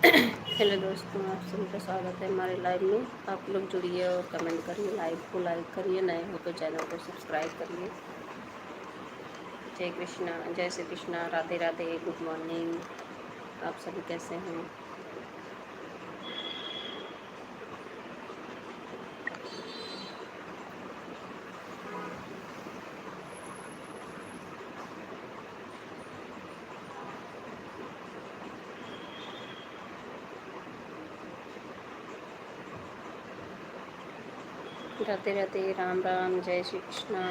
Hello दोस्तों, आप सभी का स्वागत है हमारे लाइव में। आप लोग जुड़िए और कमेंट करिए, लाइव को लाइक करिए, नए हो तो चैनल को सब्सक्राइब करिए। जय कृष्णा, जय श्री कृष्णा, राधे राधे, गुड मॉर्निंग। आप सभी कैसे हैं? राधे राधे, राम राम, जय श्री कृष्णा।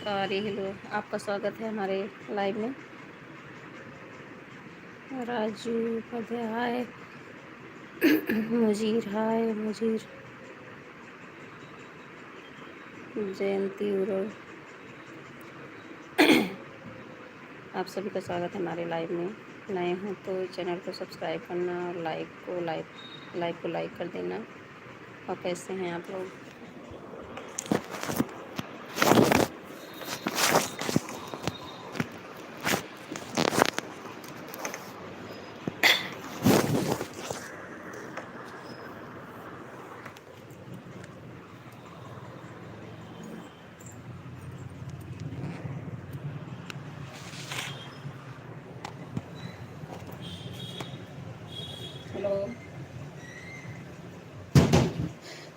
सॉरी, हेलो, आपका स्वागत है हमारे लाइव में। राजू पदे हाय, मुजीर हाय, मुजीर, जयंती उरो, आप सभी का स्वागत है हमारे लाइव में। नए हो तो चैनल को सब्सक्राइब करना और लाइक को लाइक कर देना। और कैसे हैं आप लोग? हेलो,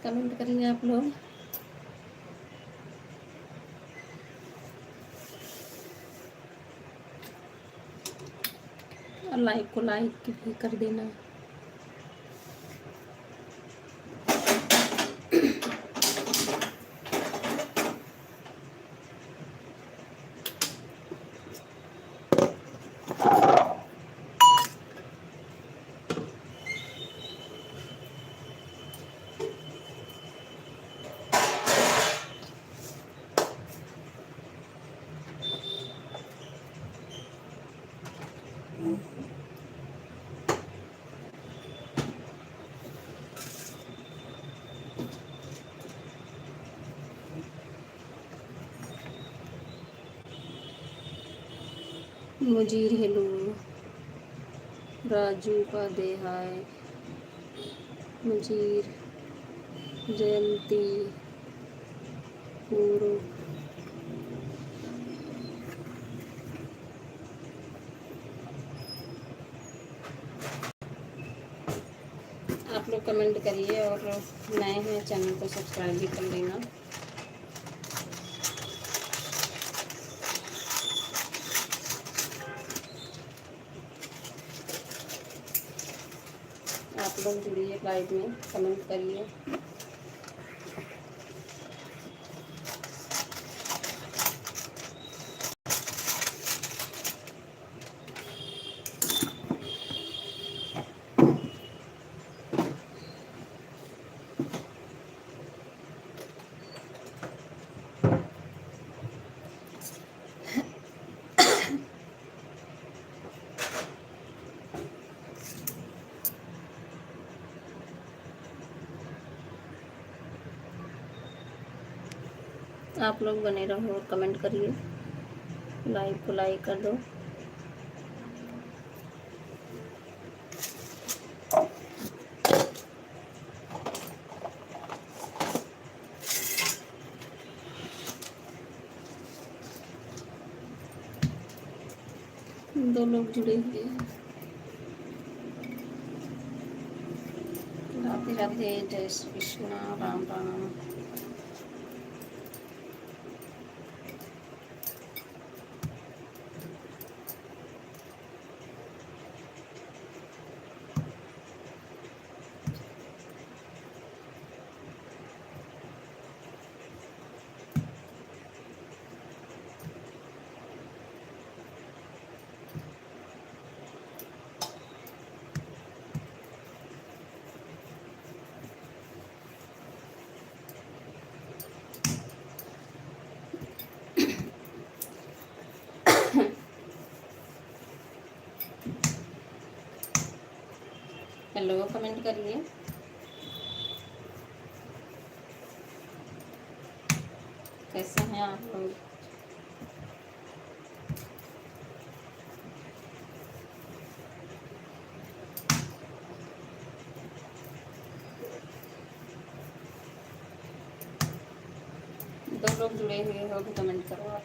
कमेंट करिए आप लोग। और लाइक को लाइक भी कर देना। मुजीर हेलो, राजू पदे हाय, मुजीर, जयंती उरो, आप लोग कमेंट करिए और नए हैं चैनल को सब्सक्राइब भी कर लेना। आप लोग जुड़िए लाइव में, कमेंट करिए। आप लोग बने रहो और कमेंट करिए, लाइव को लाइक कर दो। दो लोग जुड़े हुए हैं। राधे राधे, जय श्री कृष्ण, राम राम। हेलो, कमेंट करिए। कैसे हैं आप लोग? दो लोग जुड़े हुए हो तो कमेंट करो आप।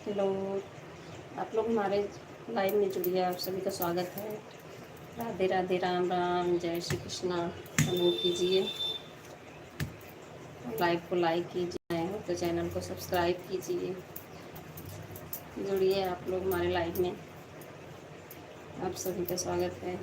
हेलो, आप लोग हमारे लाइव में जुड़िए, आप सभी का स्वागत है। राधे राधे, राम राम, जय श्री कृष्णा। कमेंट कीजिए, लाइव को लाइक कीजिए, तो चैनल को सब्सक्राइब कीजिए। जुड़िए आप लोग हमारे लाइव में, आप सभी का स्वागत है।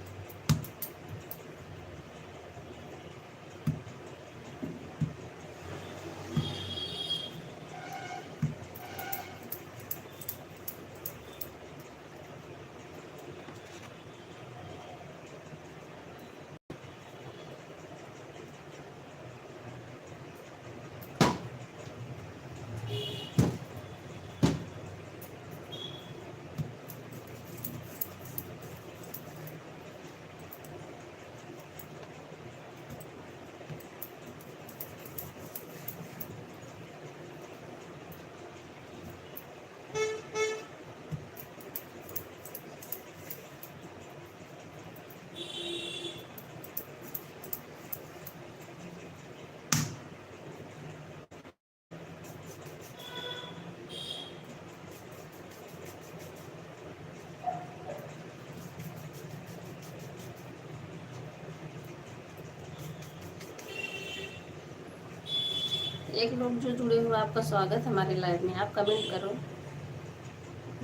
एक लोग जो जुड़े हुए, आपका स्वागत हमारे लाइव में। आप कमेंट करो,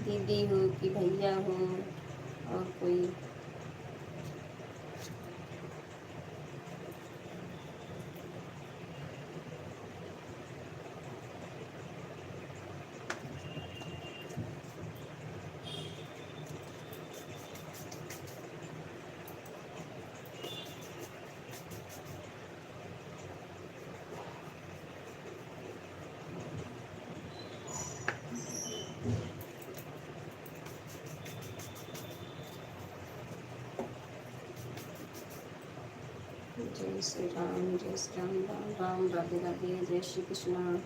दीदी हो कि भैया हो और कोई। जय श्री राम, जय श्री राम, राम राम, राधे राधे, जय श्री कृष्णा।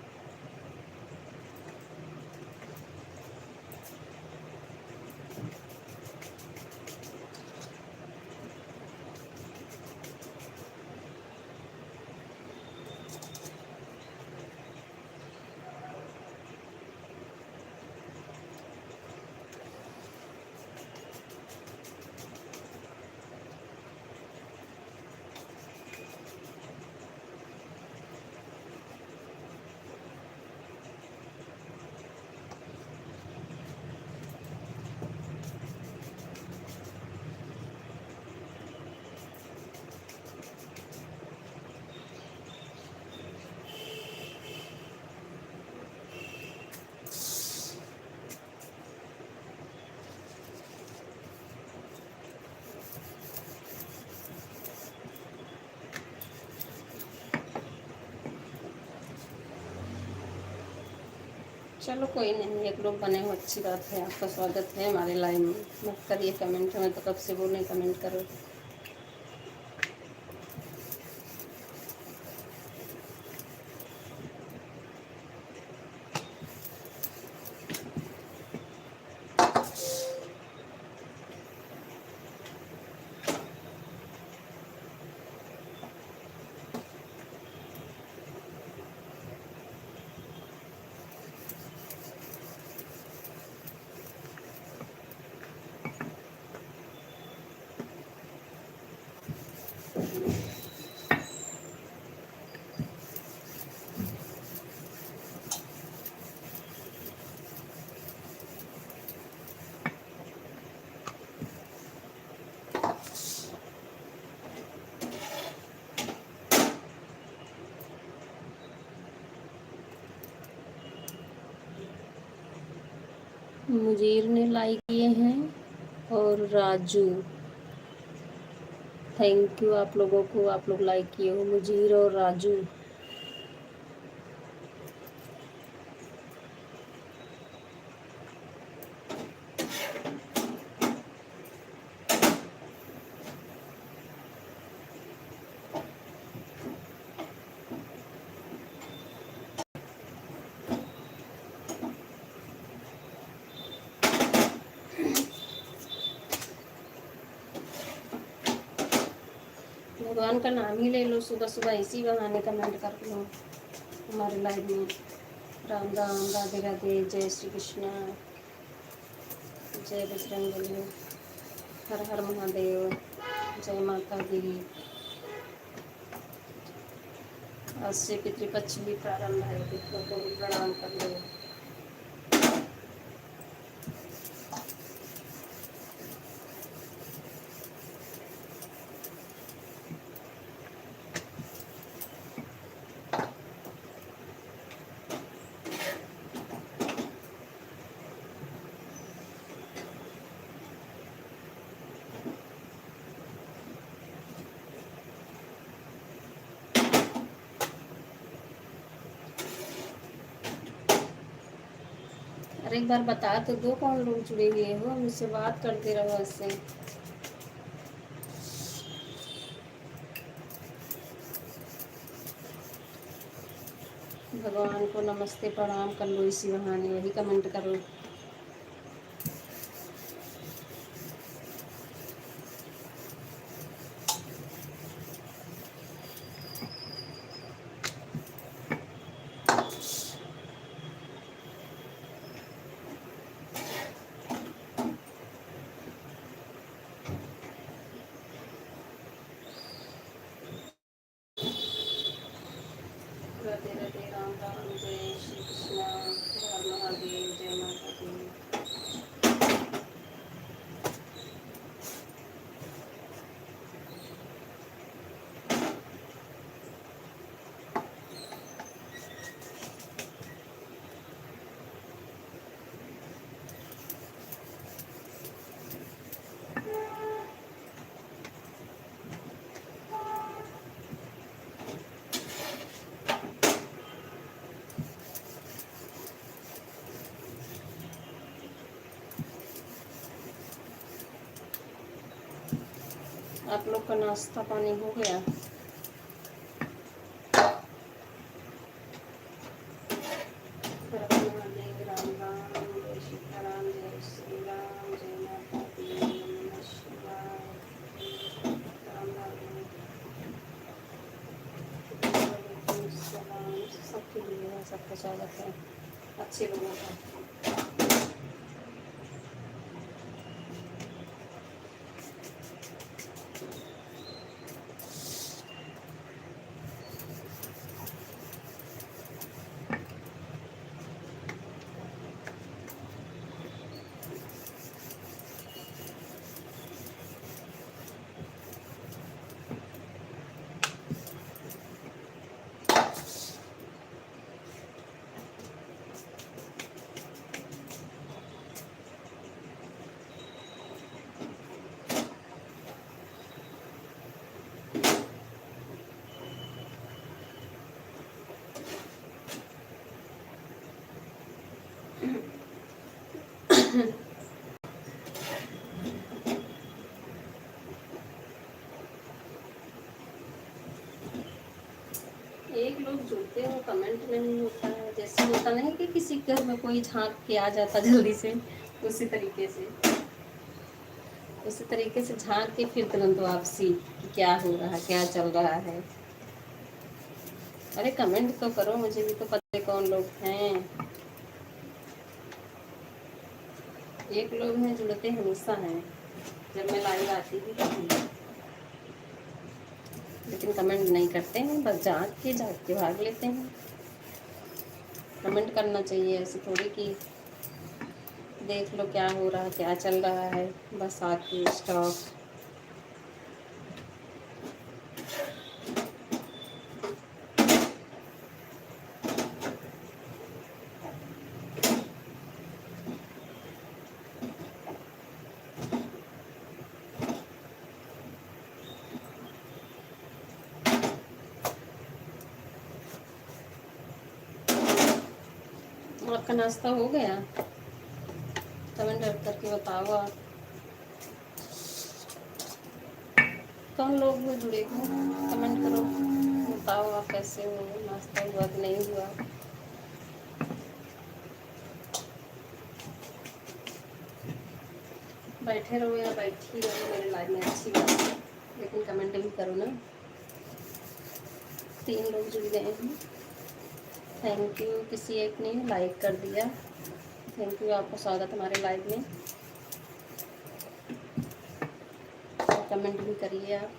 चलो कोई नहीं, एक लोग बने हो, अच्छी बात है। आपका स्वागत है हमारे लाइव में। मत करिए कमेंट, हमें तो कब से बोले कमेंट करो। मुजीर ने लाइक किए हैं और राजू, थैंक यू आप लोगों को, आप लोग लाइक किए हो, मुजीर और राजू। भगवान का नाम ही ले लो, सुबह सुबह इसी बहाने कमेंट कर लो हमारे लाइव में। राम राम, राधे राधे, जय श्री कृष्णा। जय बजरंगबली। हर हर महादेव। जय माता दी। आज से पितृपक्ष भी प्रारंभ है, पितरों को भी प्रणाम कर लो। अरे एक बार बता तो दो कौन लोग जुड़े हुए हो, मुझसे बात करते रहो इससे। भगवान को नमस्ते प्रणाम कर लो इसी बहाने, वही कमेंट करो। राधे राधे, राम राम, जय श्री कृष्ण, हर महादेव, जय माता दी। आप लोग का नाश्ता पानी हो गया? हर हर महादेव, राम राम, जय सीताराम, जय श्री राम, जय माता दी, नमः शिवाय, राम राम, वालेकुम सलाम। सबके लिए है, सबका स्वागत है, अच्छे लोगों का। एक लोग जुड़ते हो, कमेंट नहीं होता है। जैसे होता नहीं कि किसी घर में कोई झांक के आ जाता जल्दी से, उसी तरीके से झांक के फिर तुरंत वापसी कि क्या हो रहा है, क्या चल रहा है। अरे कमेंट तो करो, मुझे भी तो पता है कौन लोग हैं। एक लोग हैं जुड़ते हमेशा हैं, जब मैं लाइव आती भी थी, लेकिन कमेंट नहीं करते हैं, बस झांक के भाग लेते हैं। कमेंट करना चाहिए, ऐसे थोड़ी कि देख लो क्या हो रहा है, क्या चल रहा है, बस आके स्टॉप। आपका नाश्ता हो गया? कमेंट करके बताओ आप कौन लोग हो जुड़े हो, कमेंट करो, बताओ आप कैसे हो, नाश्ता हुआ कि नहीं हुआ। बैठे रहो या बैठी रहो, मेरे लाइफ में अच्छी बात है, लेकिन कमेंट भी करो ना। 3 लोग जुड़ गए हैं, थैंक यू। किसी एक ने लाइक कर दिया, थैंक यू, आपका स्वागत हमारे लाइव में। कमेंट भी करिए आप।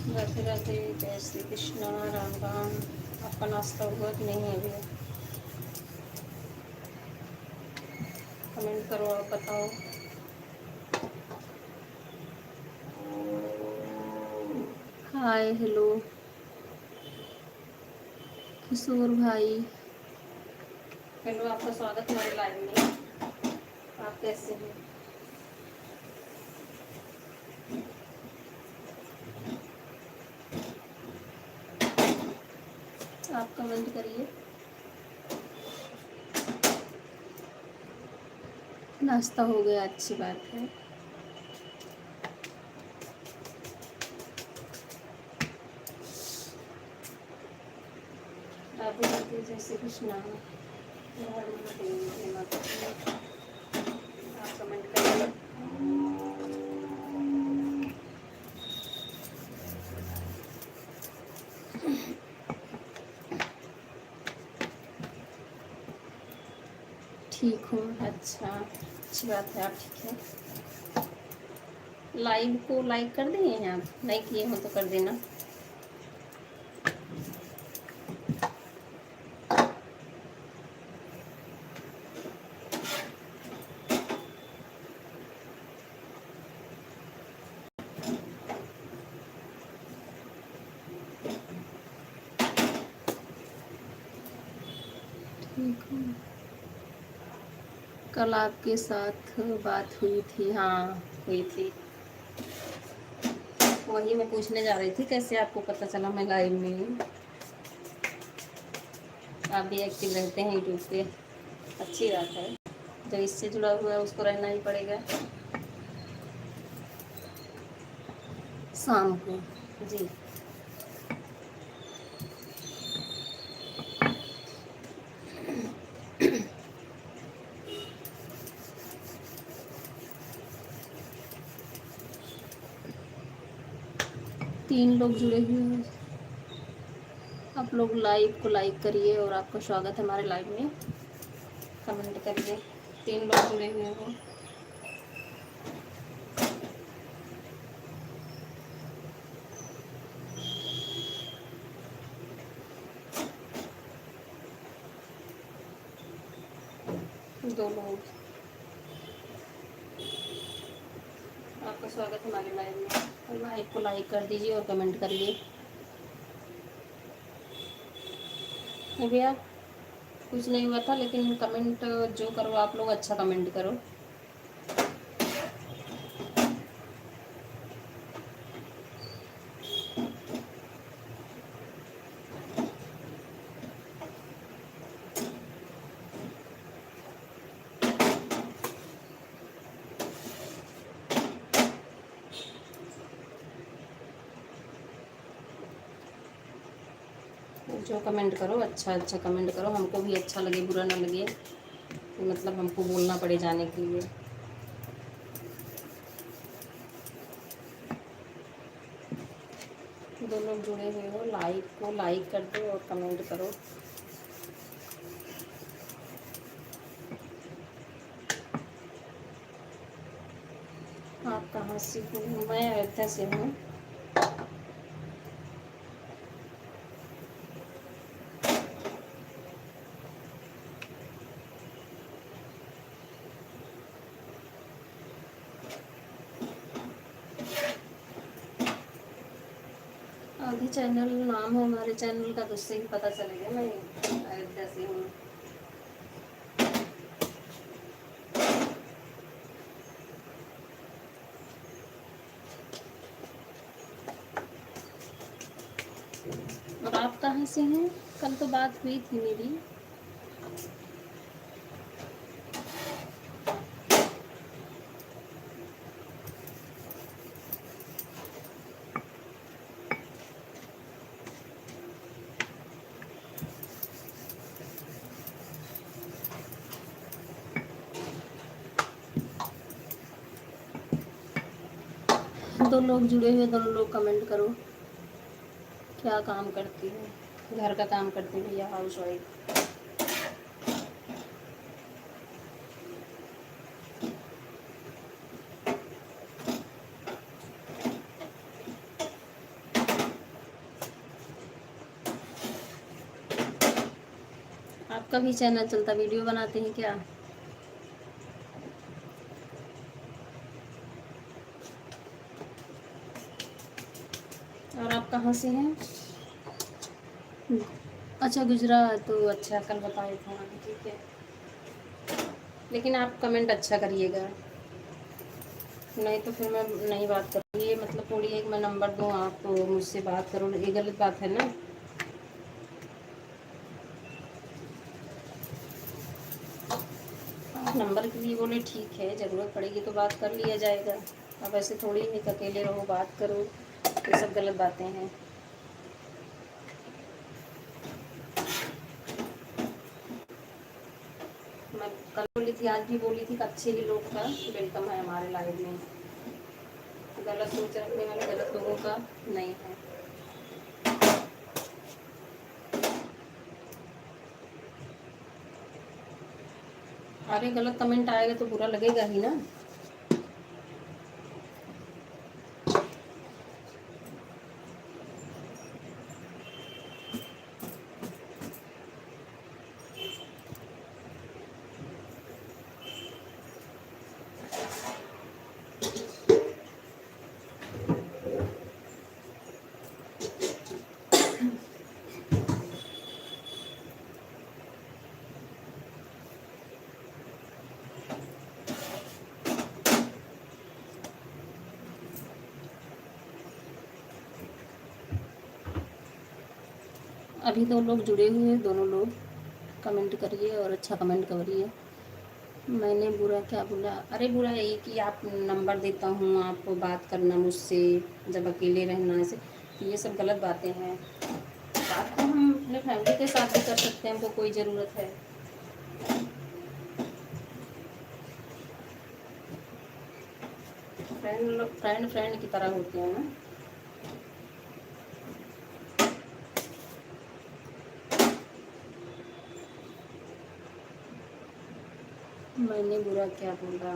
राधे राधे, जय श्री कृष्णा, राम राम। आपका नाश्ता हुआ कि नहीं है अभी? कमेंट करो, आप बताओ। हाय हेलो किशोर भाई, हेलो, आपका स्वागत है हमारे लाइव में। आप कैसे हैं? आप कमेंट करिए। नाश्ता हो गया, अच्छी बात है। राधे राधे, जय श्री कृष्णा। आप कमेंट करिए। ठीक हूँ, अच्छा, अच्छी बात है, आप ठीक है। लाइव को लाइक कर दिए हैं आप? नहीं किए हो तो कर देना। ठीक हूँ। कल आपके साथ बात हुई थी? हाँ, हुई थी। वही मैं पूछने जा रही थी, कैसे आपको पता चला मैं लाइव में हूँ? आप भी एक्टिव रहते हैं यूट्यूब पे, अच्छी बात है। जो इससे जुड़ा हुआ है उसको रहना ही पड़ेगा। शाम को जी। 3 लोग जुड़े हुए हैं। आप लोग लाइव को लाइक करिए और आपका स्वागत है हमारे लाइव में। कमेंट करिए। 3 लोग जुड़े हुए हैं। दो लोग। आपका स्वागत है हमारे लाइव में। लाइव को लाइक कर दीजिए और कमेंट करिए। भैया कुछ नहीं हुआ था, लेकिन कमेंट जो करो आप लोग, अच्छा कमेंट करो। जो कमेंट करो अच्छा अच्छा कमेंट करो, हमको भी अच्छा लगे, बुरा ना लगे, तो मतलब हमको बोलना पड़े जाने के लिए। दो लोग जुड़े हुए हो, लाइक को लाइक कर दो और कमेंट करो। आप कहाँ से हो? मैं अयोध्या से हूँ। आगे चैनल नाम है हमारे चैनल का, तो उससे ही पता चलेगा मैं अयोध्या से हूँ। आप कहाँ से हैं? कल तो बात हुई थी मेरी। दो लोग जुड़े हुए, दोनों लोग कमेंट करो। क्या काम करती हो? घर का काम करती हो या हाउस वाइफ? आपका भी चैनल चलता, वीडियो बनाते हैं क्या? और आप कहाँ से हैं? अच्छा, गुजरात। तो अच्छा, कल बताए थे। हाँ, ठीक है। लेकिन आप कमेंट अच्छा करिएगा, नहीं तो फिर मैं नहीं बात करूँगी। ये मतलब थोड़ी एक मैं नंबर दूँ, आप तो मुझसे बात करो, ये गलत बात है ना। आप नंबर के लिए बोले, ठीक है, ज़रूरत पड़ेगी तो बात कर लिया जाएगा। अब ऐसे थोड़ी है कि अकेले रहो बात करो, ये सब गलत बातें हैं। मैं कल बोली थी, आज भी बोली थी कि अच्छे ही लोग का वेलकम है हमारे लाइफ में। गलत सोच रखने वाले गलत लोगों का नहीं है। अरे गलत कमेंट आएगा तो बुरा लगेगा ही ना। अभी दो लोग जुड़े हुए हैं, दोनों लोग कमेंट करिए और अच्छा कमेंट करिए। मैंने बुरा क्या बोला? अरे बुरा यही कि आप नंबर देता हूँ, आपको बात करना मुझसे, जब अकेले रहना, ऐसे ये सब गलत बातें हैं। बात तो हम अपने फैमिली के साथ भी कर सकते हैं, हमको कोई ज़रूरत है। फ्रेंड फ्रेंड की तरह होते हैं ना। मैंने बुरा क्या बोला?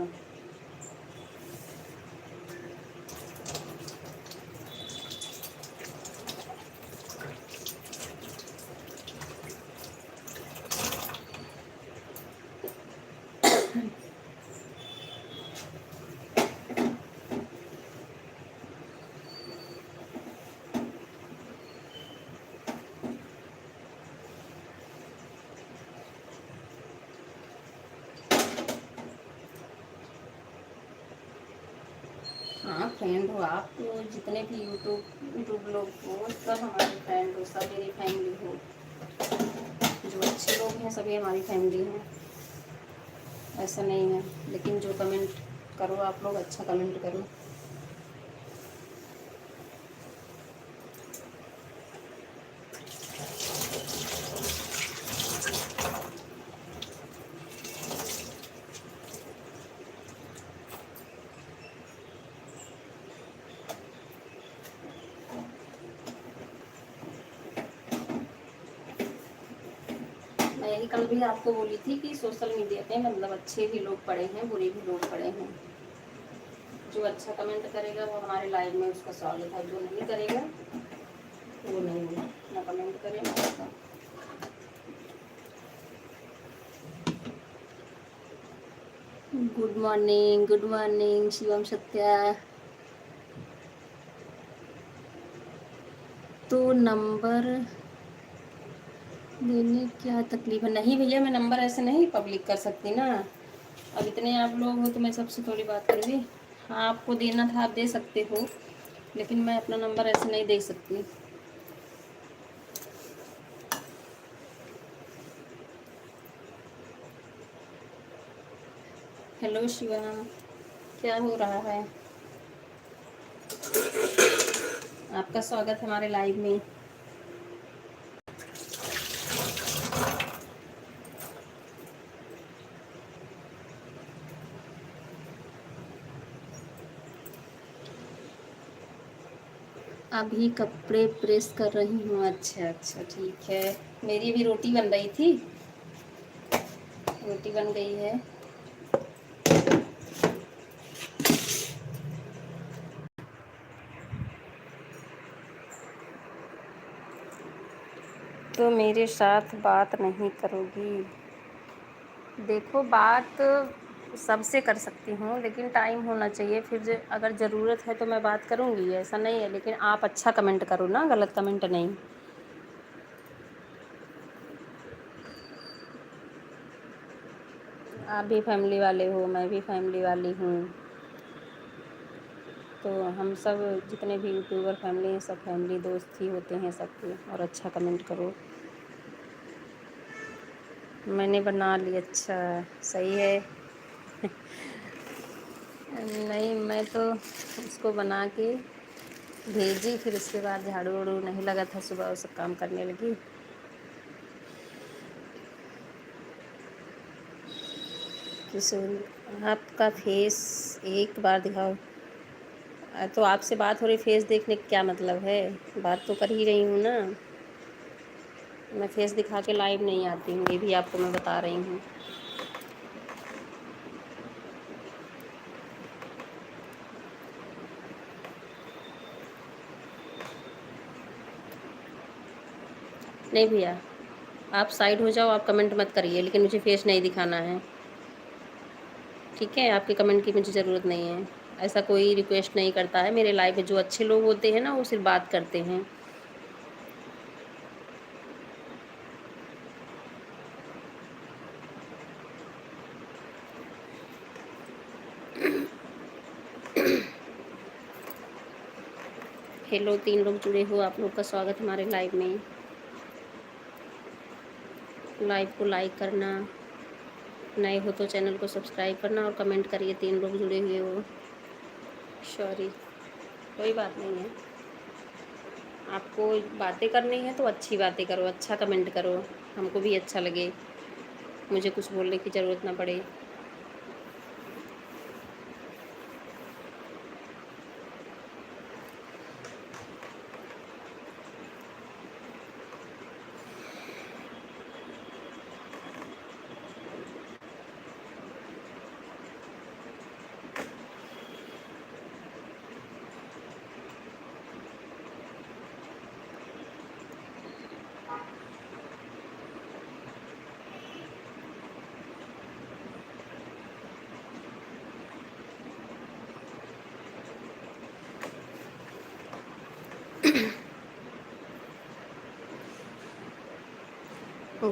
हाँ, फ्रेंड हो आप तो, जितने भी यूट्यूब लोग हो सब हमारे फ्रेंड हो, सब मेरी फैमिली हो। जो अच्छे लोग हैं सभी हमारी फैमिली हैं, ऐसा नहीं है। लेकिन जो कमेंट करो आप लोग, अच्छा कमेंट करो। मैं यही कल भी आपको बोली थी कि सोशल मीडिया पे मतलब अच्छे भी लोग पड़े हैं, बुरे भी लोग पड़े हैं। जो अच्छा कमेंट करेगा वो हमारे लाइफ में उसका स्वागत है, जो नहीं करेगा वो नहीं है, ना कमेंट करें ना उसका। Good morning Shivam Satya. तो नंबर देने क्या तकलीफ है? नहीं भैया, मैं नंबर ऐसे नहीं पब्लिक कर सकती ना। अब इतने आप लोग हो तो मैं सबसे थोड़ी बात करूँगी। हाँ, आपको देना था आप दे सकते हो, लेकिन मैं अपना नंबर ऐसे नहीं दे सकती। हेलो शिवम, क्या हो रहा है? आपका स्वागत है हमारे लाइव में। अभी कपड़े प्रेस कर रही हूँ। अच्छा अच्छा, ठीक है। मेरी भी रोटी बन रही थी, रोटी बन गई है। तो मेरे साथ बात नहीं करोगी? देखो, बात सबसे कर सकती हूँ, लेकिन टाइम होना चाहिए। फिर अगर ज़रूरत है तो मैं बात करूँगी, ऐसा नहीं है। लेकिन आप अच्छा कमेंट करो ना, गलत कमेंट नहीं। आप भी फैमिली वाले हो, मैं भी फैमिली वाली हूँ। तो हम सब जितने भी यूट्यूबर फैमिली हैं, सब फैमिली दोस्त ही होते हैं सबके। और अच्छा कमेंट करो। मैंने बना ली। अच्छा, सही है। नहीं, मैं तो उसको बना के भेजी, फिर उसके बाद झाड़ू वाड़ू नहीं लगा था, सुबह वो सब काम करने लगी। किशोरी, आपका फेस एक बार दिखाओ। तो आपसे बात हो रही, फेस देखने का क्या मतलब है? बात तो कर ही रही हूँ ना। मैं फेस दिखा के लाइव नहीं आती हूँ, ये भी आपको मैं बता रही हूँ। नहीं भैया, आप साइड हो जाओ, आप कमेंट मत करिए, लेकिन मुझे फेस नहीं दिखाना है। ठीक है, आपके कमेंट की मुझे ज़रूरत नहीं है। ऐसा कोई रिक्वेस्ट नहीं करता है मेरे लाइव में। जो अच्छे लोग होते हैं ना, वो सिर्फ बात करते हैं। हेलो, 3 लोग जुड़े हो, आप लोग का स्वागत हमारे लाइव में। लाइव को लाइक करना, नए हो तो चैनल को सब्सक्राइब करना और कमेंट करिए। 3 लोग जुड़े हुए हो। सॉरी, कोई बात नहीं है। आपको बातें करनी है तो अच्छी बातें करो, अच्छा कमेंट करो, हमको भी अच्छा लगे, मुझे कुछ बोलने की ज़रूरत ना पड़े।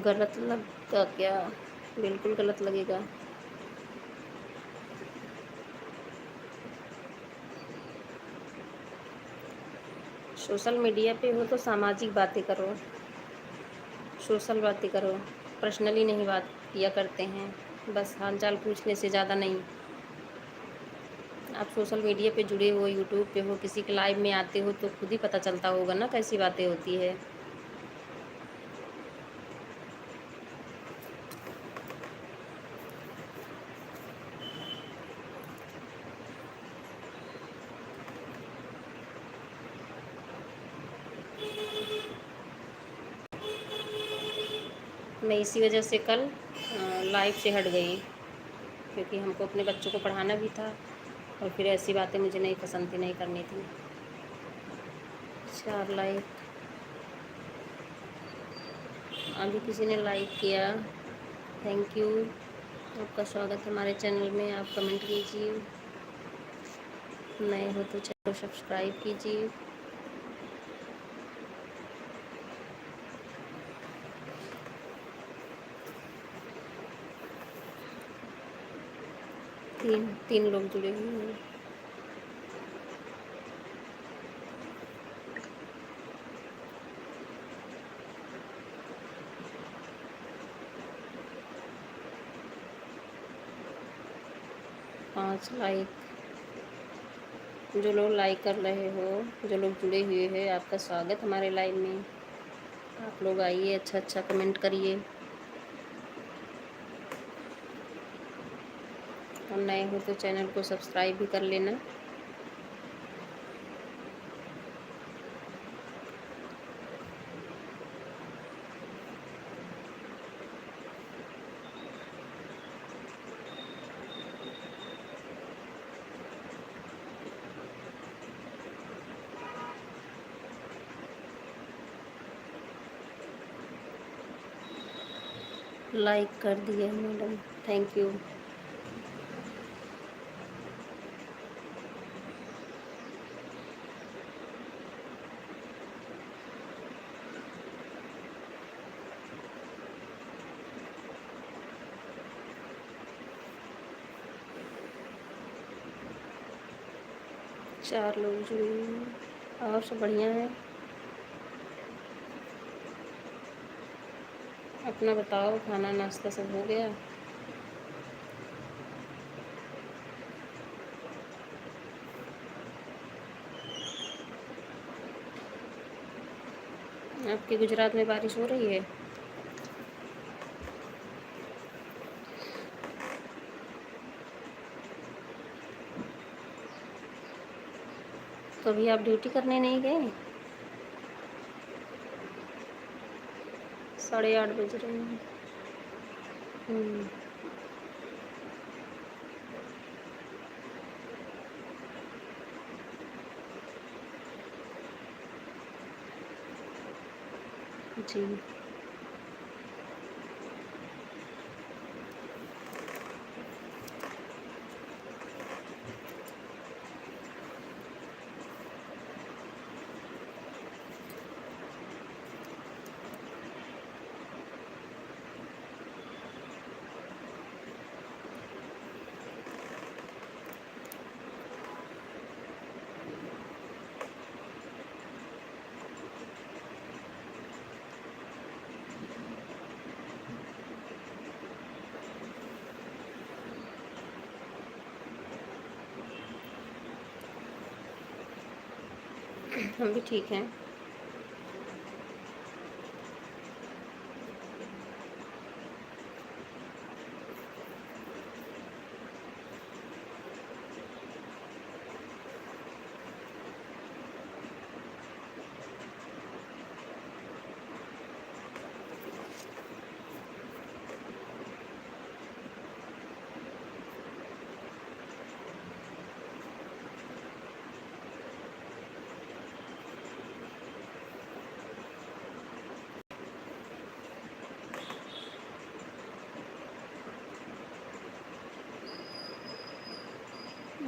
गलत लगा क्या? बिल्कुल गलत लगेगा। सोशल मीडिया पे हो तो सामाजिक बातें करो, सोशल बातें करो। पर्सनली नहीं बात किया करते हैं, बस हाल चाल पूछने से ज़्यादा नहीं। आप सोशल मीडिया पे जुड़े हो, यूट्यूब पे हो, किसी के लाइव में आते हो तो खुद ही पता चलता होगा ना कैसी बातें होती है। मैं इसी वजह से कल लाइव से हट गई, क्योंकि हमको अपने बच्चों को पढ़ाना भी था और फिर ऐसी बातें मुझे नहीं पसंद थी, नहीं करनी थी। 4 लाइक, अभी किसी ने लाइक किया, थैंक यू। आपका स्वागत है हमारे चैनल में। आप कमेंट कीजिए, नए हो तो चैनल को सब्सक्राइब कीजिए। तीन लोग जुड़े हुए हैं। Much like. जो लोग लाइक कर रहे हो, जो लोग जुड़े हुए हैं, आपका स्वागत हमारे लाइव में। आप लोग आइए, अच्छा अच्छा कमेंट करिए। और नए हो तो चैनल को सब्सक्राइब भी कर लेना। लाइक कर दिए मैडम, थैंक यू। चार लोग जुड़े हुए हैं। और सब बढ़िया है। अपना बताओ, खाना नाश्ता सब हो गया? आपके गुजरात में बारिश हो रही है? तो अभी आप ड्यूटी करने नहीं गए? 8:30 बज रहे हैं। हम्म, जी। हम भी ठीक हैं।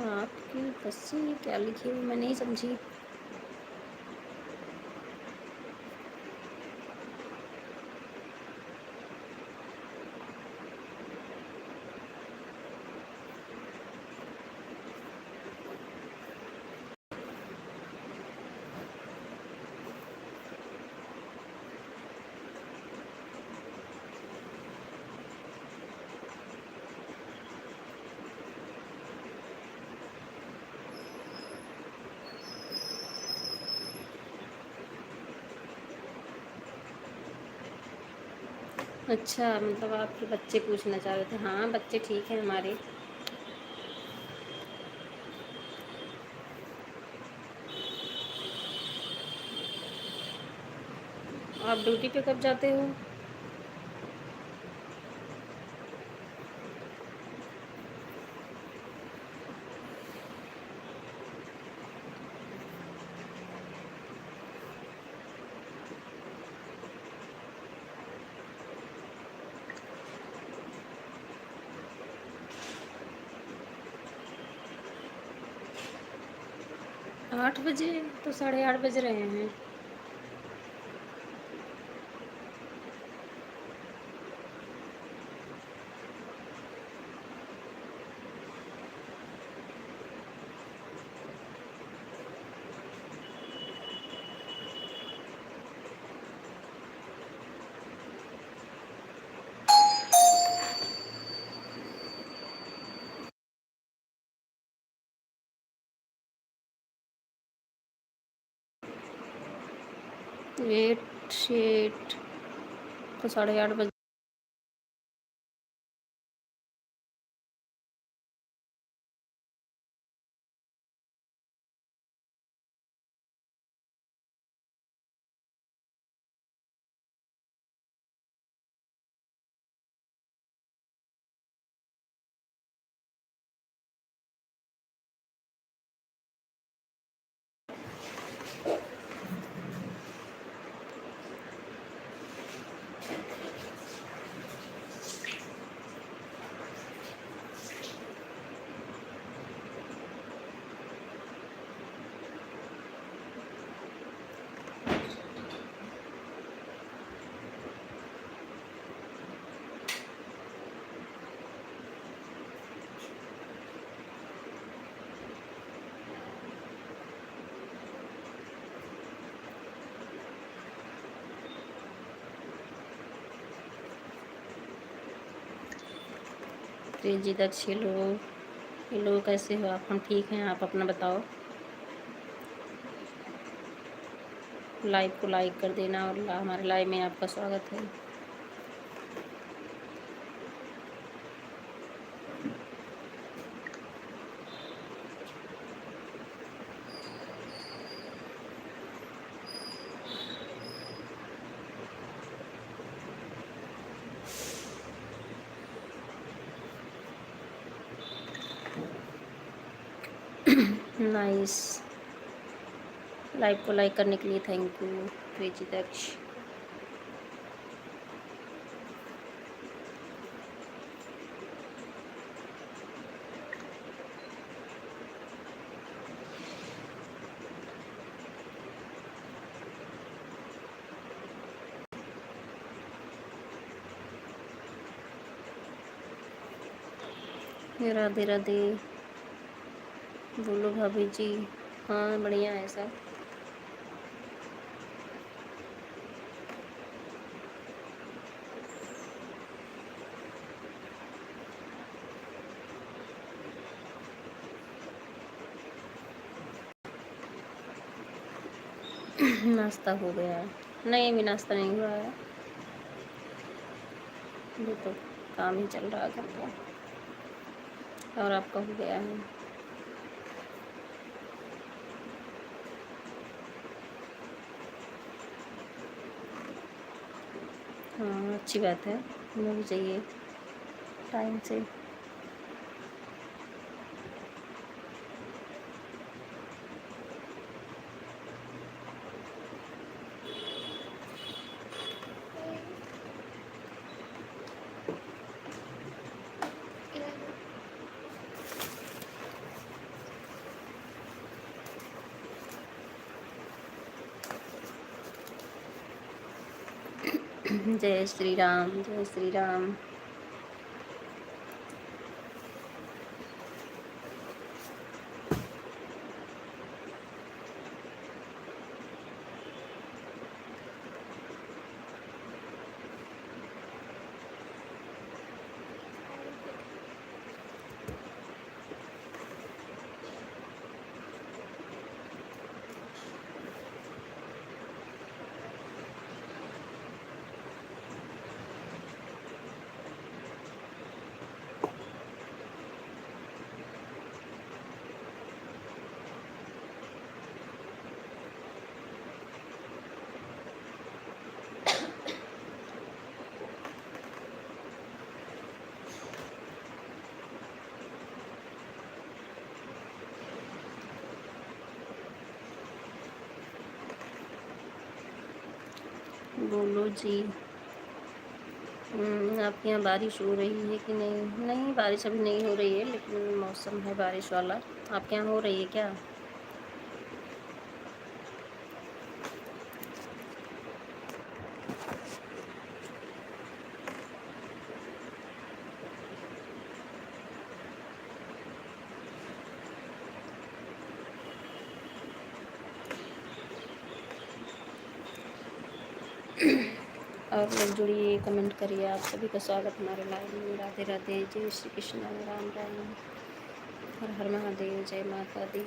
आपकी बस्सी क्या लिखी हुई, मैं नहीं समझी। अच्छा, मतलब आपके बच्चे पूछना चाह रहे थे। हाँ, बच्चे ठीक हैं हमारे। आप ड्यूटी पे कब जाते हो? आठ बजे? तो 8:30 बज रहे हैं। वेट शीट तो 8:30 बजे। जी दक्ष, हेलो हेलो, कैसे हो आप? हम ठीक हैं, आप अपना बताओ। लाइव को लाइक कर देना और हमारे लाइव में आपका स्वागत है। नाइस। लाइव को लाइक करने के लिए थैंक यू क्रेजी दक्ष। राधे राधे। बोलो भाभी जी। हाँ बढ़िया है सब। नाश्ता हो गया है? नहीं, अभी नाश्ता नहीं हुआ है, अभी तो काम ही चल रहा है घर का। और आपका हो गया है? हाँ अच्छी बात है, होना भी चाहिए टाइम से। जय श्री राम, जय श्री राम। बोलो जी। आपके यहाँ बारिश हो रही है कि नहीं? नहीं, बारिश अभी नहीं हो रही है, लेकिन मौसम है बारिश वाला। आपके यहाँ हो रही है क्या? और लोग जुड़िए, कमेंट करिए। आप सभी का स्वागत हमारे लाइव में। राधे राधे, जय श्री कृष्ण, राम राम, हर हर महादेव, जय माता दी।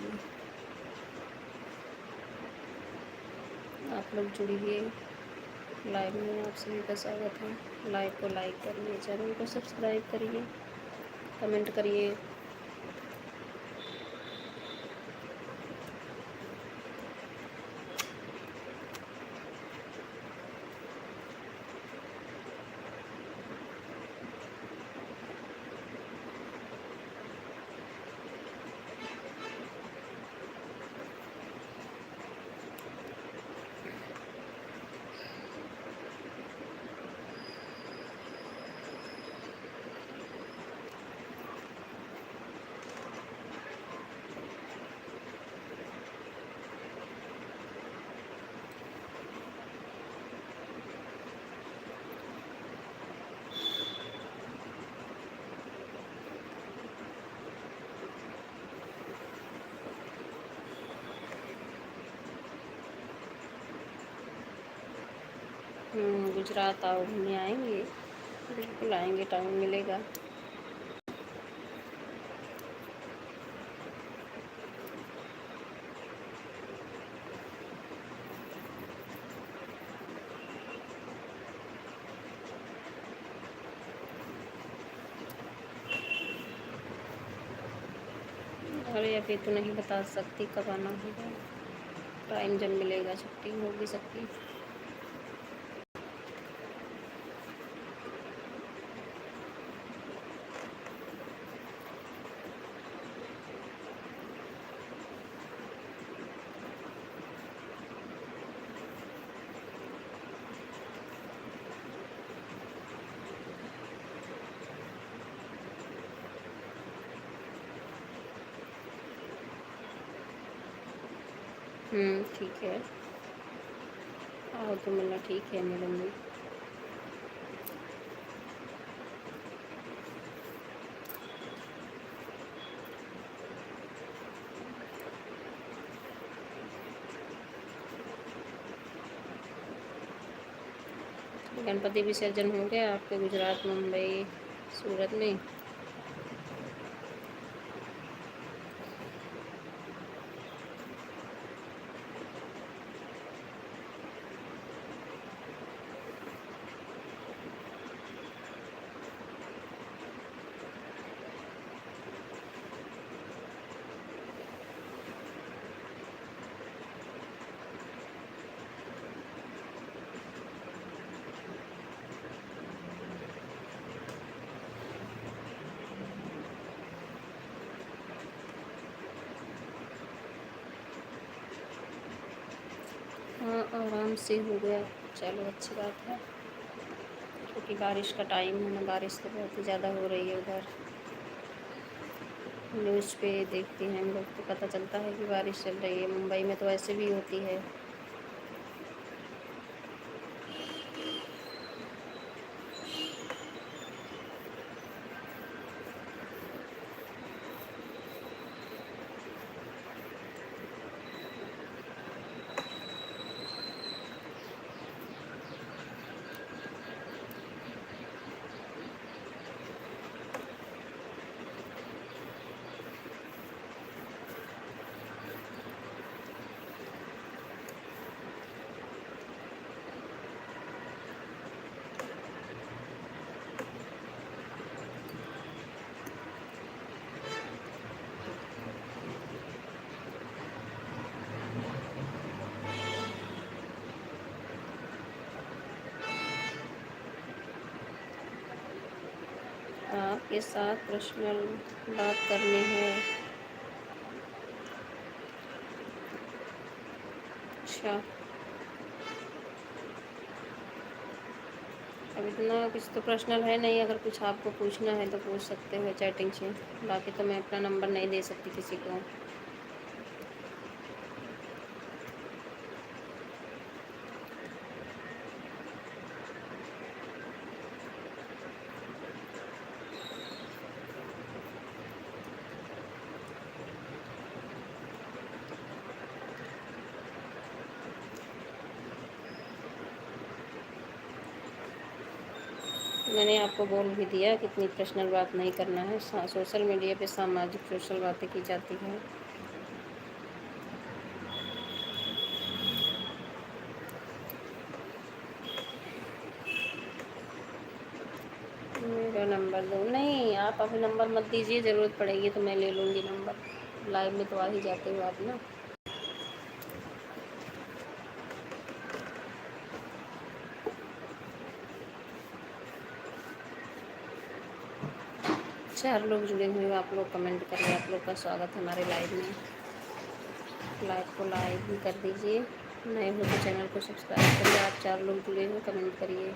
आप लोग जुड़िए, लाइव में आप सभी का स्वागत है। लाइव को लाइक करिए, चैनल को सब्सक्राइब करिए, कमेंट करिए। गुजरात आओ, घूमने आएंगे, बिल्कुल आएंगे, टाइम मिलेगा। अरे अभी तो नहीं बता सकती कब आना होगा, टाइम जब मिलेगा, छुट्टी होगी सबकी। ठीक है, आओ तो मिलना, ठीक है, मिलूँगी। गणपति विसर्जन हो गया आपके गुजरात, मुंबई, सूरत में? हाँ, आराम से हो गया, चलो अच्छी बात है, क्योंकि बारिश का टाइम है ना, बारिश तो बहुत ही ज़्यादा हो रही है उधर। न्यूज़ पे देखते हैं हम लोग तो पता चलता है कि बारिश चल रही है। मुंबई में तो ऐसे भी होती है। आपके साथ पर्सनल बात करनी है। अच्छा, अब इतना कुछ तो पर्सनल है नहीं, अगर कुछ आपको पूछना है तो पूछ सकते हो चैटिंग से, बाकी तो मैं अपना नंबर नहीं दे सकती किसी को। मैंने आपको बोल भी दिया कि इतनी पर्सनल बात नहीं करना है। सोशल मीडिया पे सामाजिक सोशल बातें की जाती हैं। चलो नंबर दो। नहीं, आप अभी नंबर मत दीजिए, ज़रूरत पड़ेगी तो मैं ले लूँगी नंबर। लाइव में तो आ ही जाते हो आप ना। चार लोग जुड़े हुए हो, आप लोग कमेंट करिए। आप लोग का स्वागत है हमारे लाइव में। लाइव को लाइक भी कर दीजिए, नए हो तो चैनल को सब्सक्राइब करिए। आप चार लोग जुड़े हो, कमेंट करिए।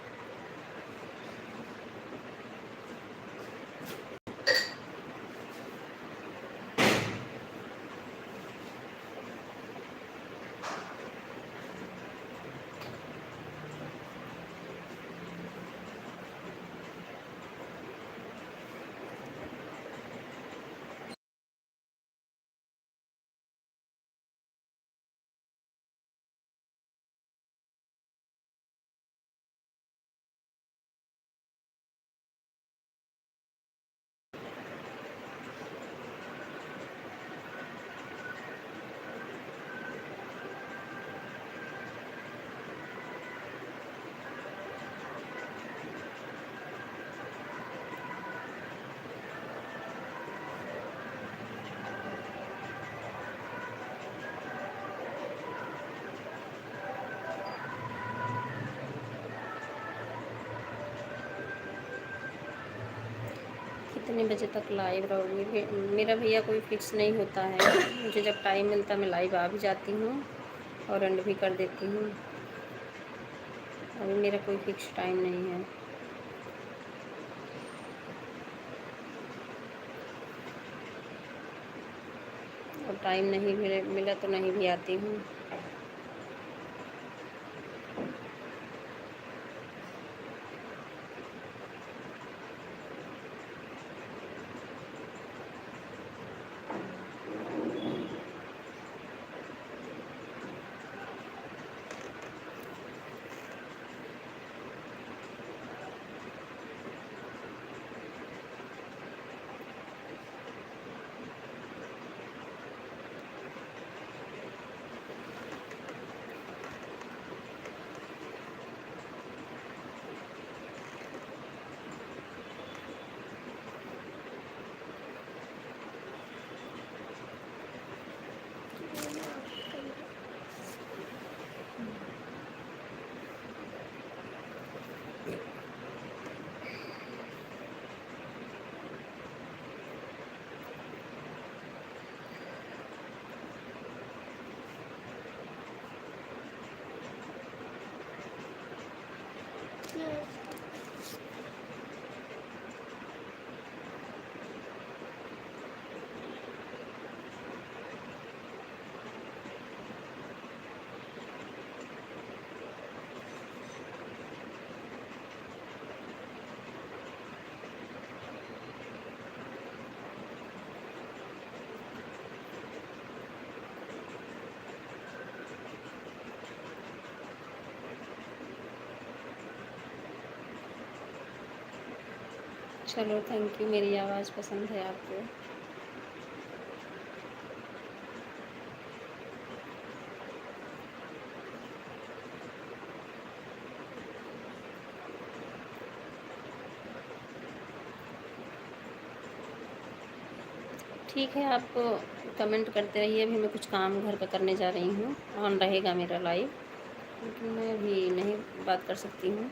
कितने बजे तक लाइव रहोगे? मेरा भैया कोई फिक्स नहीं होता है, मुझे जब टाइम मिलता मैं लाइव आ भी जाती हूँ और एंड भी कर देती हूँ। अभी मेरा कोई फिक्स टाइम नहीं है। और टाइम नहीं मिला तो नहीं भी आती हूँ। चलो थैंक यू, मेरी आवाज़ पसंद है आपको। ठीक है, आप कमेंट करते रहिए। अभी मैं कुछ काम घर का करने जा रही हूँ, ऑन रहेगा मेरा लाइव, लेकिन मैं अभी नहीं बात कर सकती हूँ।